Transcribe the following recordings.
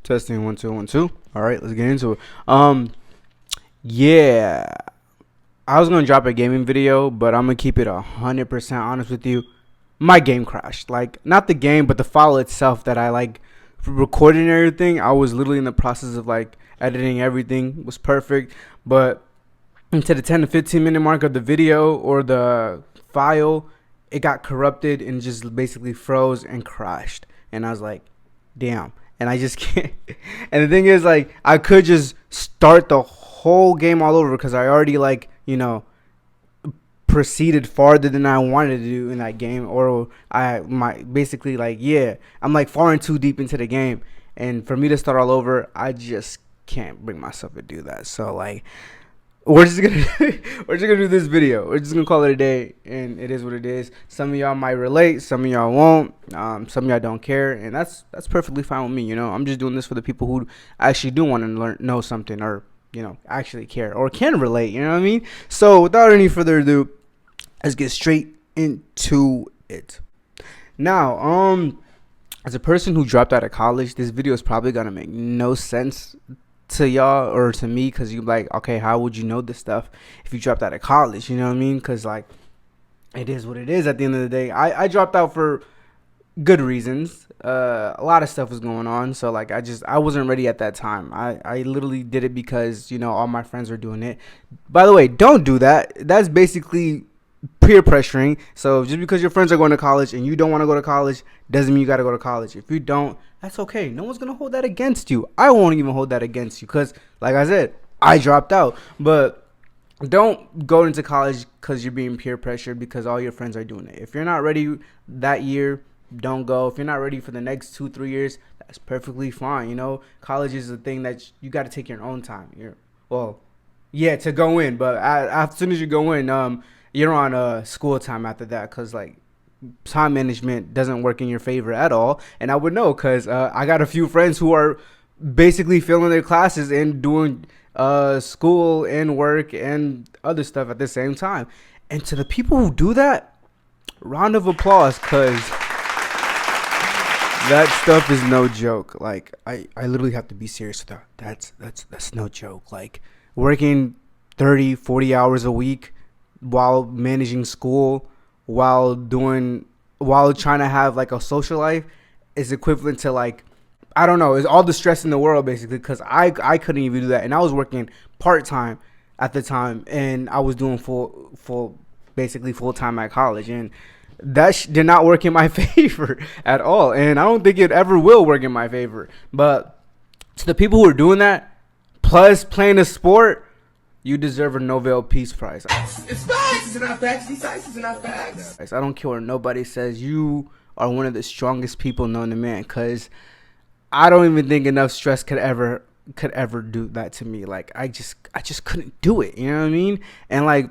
Testing 1 2 1 2. All right, let's get into it. Yeah, I was gonna drop a gaming video, but I'm gonna keep it 100% honest with you. My game crashed. Like, not the game, but the file itself that I like recorded and everything. I was literally in the process of like editing everything. It was perfect, but into the 10 to 15 minute mark of the video or the file, it got corrupted and just basically froze and crashed. And I was like, damn. And I just can't. And the thing is, like, I could just start the whole game all over because I already, like, proceeded farther than I wanted to do in that game. Or I might basically, like, yeah, I'm like far and too deep into the game. And for me to start all over, I just can't bring myself to do that. So, like, we're just gonna do this video. We're just gonna call it a day, and it is what it is. Some of y'all might relate, some of y'all won't. Some of y'all don't care, and that's perfectly fine with me. I'm just doing this for the people who actually do want to know something, or actually care or can relate. You know what I mean? So without any further ado, let's get straight into it. Now, as a person who dropped out of college, this video is probably gonna make no sense to y'all or to me, because you're like, okay, how would you know this stuff if you dropped out of college? You know what I mean? Because, like, it is what it is at the end of the day. I dropped out for good reasons. A lot of stuff was going on, so like I wasn't ready at that time. I literally did it because all my friends were doing it. By the way, don't do that. That's basically peer pressuring. So just because your friends are going to college and you don't want to go to college doesn't mean you got to go to college. If you don't, that's okay. No one's going to hold that against you. I won't even hold that against you because, like I said, I dropped out. But don't go into college because you're being peer pressured because all your friends are doing it. If you're not ready that year, don't go. If you're not ready for the next 2 3 years, that's perfectly fine. College is a thing that you got to take your own time. To go in, but as soon as you go in, you're on school time after that, because like time management doesn't work in your favor at all. And I would know because I got a few friends who are basically failing their classes and doing school and work and other stuff at the same time. And to the people who do that, round of applause, because that stuff is no joke. Like, I literally have to be serious with that. That's no joke. Like, working 30 40 hours a week while managing school, while trying to have like a social life, is equivalent to, like, I don't know, it's all the stress in the world basically, because I couldn't even do that. And I was working part-time at the time, and I was doing basically full-time at college, and that did not work in my favor at all, and I don't think it ever will work in my favor. But to the people who are doing that plus playing a sport, you deserve a Nobel Peace Prize. It's facts. It's not facts. These facts are not facts. I don't care what nobody says. You are one of the strongest people known to man, because I don't even think enough stress could ever do that to me. Like, I just couldn't do it. You know what I mean? And like,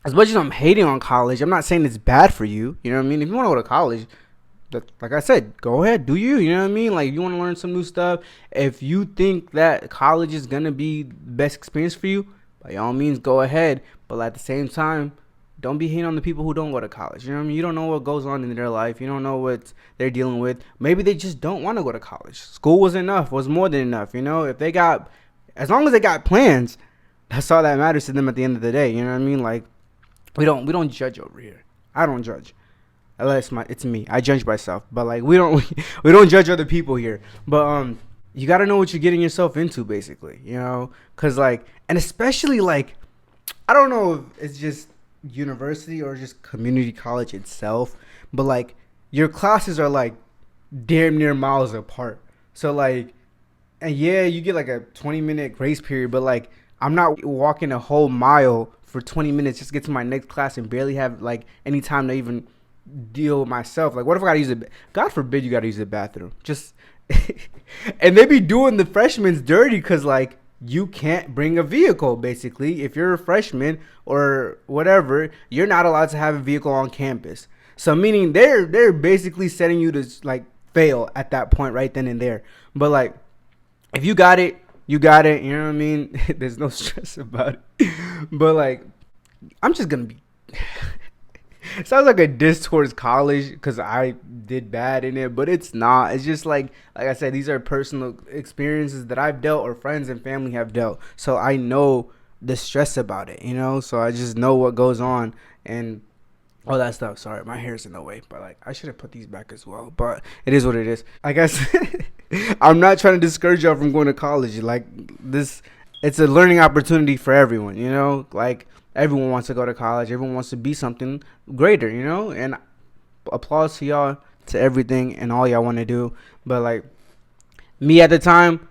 as much as I'm hating on college, I'm not saying it's bad for you. You know what I mean? If you want to go to college, like I said, go ahead, do you. You know what I mean? Like, you want to learn some new stuff. If you think that college is gonna be the best experience for you, by all means, go ahead. But at the same time, don't be hating on the people who don't go to college. You know what I mean? You don't know what goes on in their life. You don't know what they're dealing with. Maybe they just don't want to go to college. School was more than enough. As long as they got plans, that's all that matters to them at the end of the day. You know what I mean? Like, we don't judge over here. I don't judge. Unless it's me. I judge myself. But like, we don't we don't judge other people here. But you got to know what you're getting yourself into, basically, because like, and especially like, I don't know if it's just university or just community college itself, but like, your classes are like damn near miles apart. So like, and yeah, you get like a 20-minute grace period, but like, I'm not walking a whole mile for 20 minutes just to get to my next class and barely have like any time to even deal with myself. Like, what if I gotta use it? God forbid you gotta use the bathroom. Just and they be doing the freshmen dirty because like, you can't bring a vehicle. Basically, if you're a freshman or whatever, you're not allowed to have a vehicle on campus. So meaning they're basically setting you to like fail at that point right then and there. But like, if you got it, you got it. You know what I mean? There's no stress about it. But like, I'm just gonna be Sounds like a diss towards college because I did bad in it, but it's not. It's just like I said, these are personal experiences that I've dealt or friends and family have dealt. So I know the stress about it, you know? So I just know what goes on and all that stuff. Sorry, my hair's in the way, but like I should have put these back as well. But it is what it is. I guess I'm not trying to discourage y'all from going to college. Like this, it's a learning opportunity for everyone, you know? Like everyone wants to go to college. Everyone wants to be something greater, you know? And applause to y'all, to everything and all y'all want to do. But like me at the time,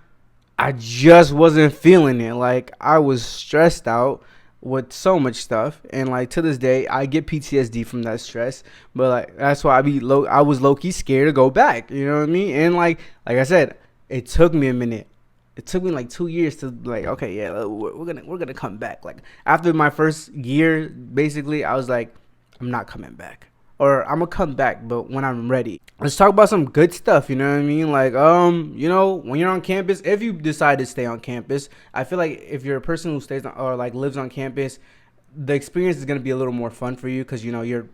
I just wasn't feeling it. Like I was stressed out with so much stuff, and like to this day I get PTSD from that stress. But like that's why I was low key scared to go back, you know what I mean? And like I said, it took me a minute. It took me like 2 years to like, okay, yeah, we're gonna come back. Like after my first year, basically I was like, I'm not coming back, or I'm gonna come back, but when I'm ready. Let's talk about some good stuff, you know what I mean? Like, you know, when you're on campus, if you decide to stay on campus, I feel like if you're a person who stays on, or like lives on campus, the experience is gonna be a little more fun for you because you know you're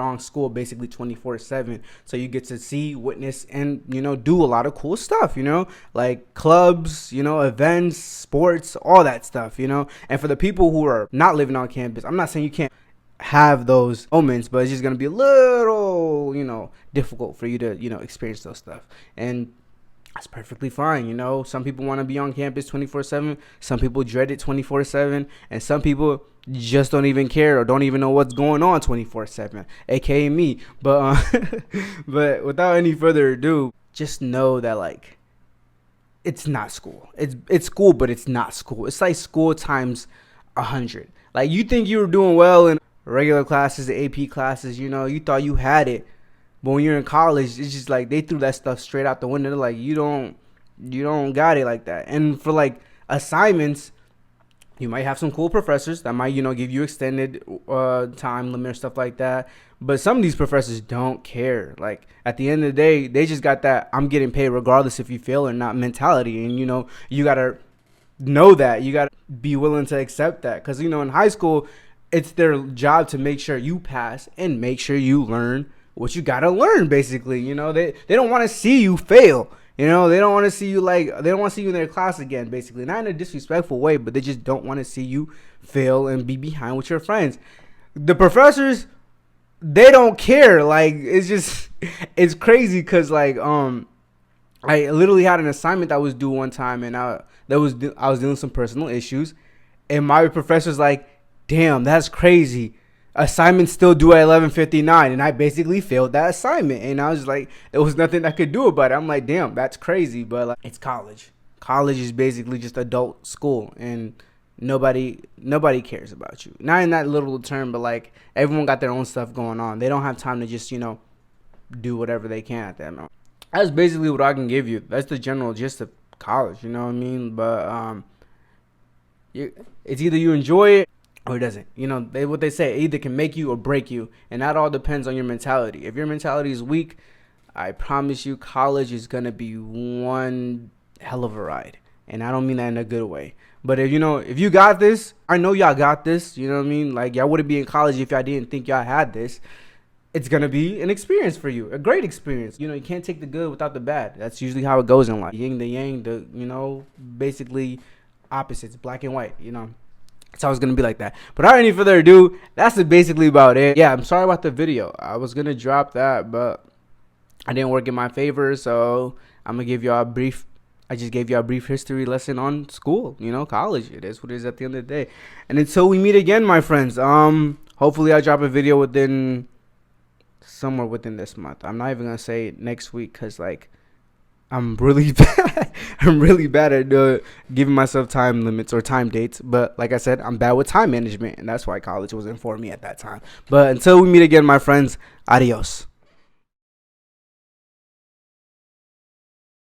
on school basically 24/7, so you get to see, witness, and you know do a lot of cool stuff, you know, like clubs, you know, events, sports, all that stuff, you know. And for the people who are not living on campus, I'm not saying you can't have those moments, but it's just gonna be a little, you know, difficult for you to, you know, experience those stuff. And that's perfectly fine, you know. Some people want to be on campus 24/7, some people dread it 24/7, and some people just don't even care or don't even know what's going on 24/7, aka me. But but without any further ado, just know that like it's not school. It's school, but it's not school. It's like school times 100. Like you think you were doing well in regular classes, the AP classes, you know, you thought you had it. But when you're in college, it's just like they threw that stuff straight out the window. They're like, you don't got it like that. And for like assignments, you might have some cool professors that might, you know, give you extended time limit or stuff like that. But some of these professors don't care. Like at the end of the day, they just got that I'm getting paid regardless if you fail or not mentality. And you know, you gotta know that. You gotta be willing to accept that. Because you know, in high school, it's their job to make sure you pass and make sure you learn what you gotta learn. Basically, you know, they don't want to see you fail. You know, they don't want to see you they don't want to see you in their class again. Basically, not in a disrespectful way, but they just don't want to see you fail and be behind with your friends. The professors, they don't care. Like it's just it's crazy because like I literally had an assignment that was due one time, and I was dealing with some personal issues, and my professor's like, damn, that's crazy. Assignment still due at 11:59, and I basically failed that assignment. And I was like, there was nothing I could do about it. I'm like, damn, that's crazy. But like, it's college. College is basically just adult school, and nobody cares about you. Not in that literal term, but like everyone got their own stuff going on. They don't have time to just, you know, do whatever they can at that moment. That's basically what I can give you. That's the general gist of college. You know what I mean? But it's either you enjoy it or it doesn't. You know, what they say, it either can make you or break you, and that all depends on your mentality. If your mentality is weak, I promise you college is going to be one hell of a ride. And I don't mean that in a good way. But if you got this, I know y'all got this, you know what I mean? Like y'all wouldn't be in college if y'all didn't think y'all had this. It's going to be an experience for you, a great experience. You know, you can't take the good without the bad. That's usually how it goes in life. Yin, the yang, you know, basically opposites, black and white, you know. It's always going to be like that. But without any further ado, that's basically about it. Yeah, I'm sorry about the video. I was going to drop that, but I didn't work in my favor. So I'm going to give y'all I just gave you a brief history lesson on school, you know, college. It is what it is at the end of the day. And until we meet again, my friends, hopefully I'll drop a video somewhere within this month. I'm not even going to say next week because, like, I'm really bad. I'm really bad at giving myself time limits or time dates. But like I said, I'm bad with time management, and that's why college wasn't for me at that time. But until we meet again, my friends, adios.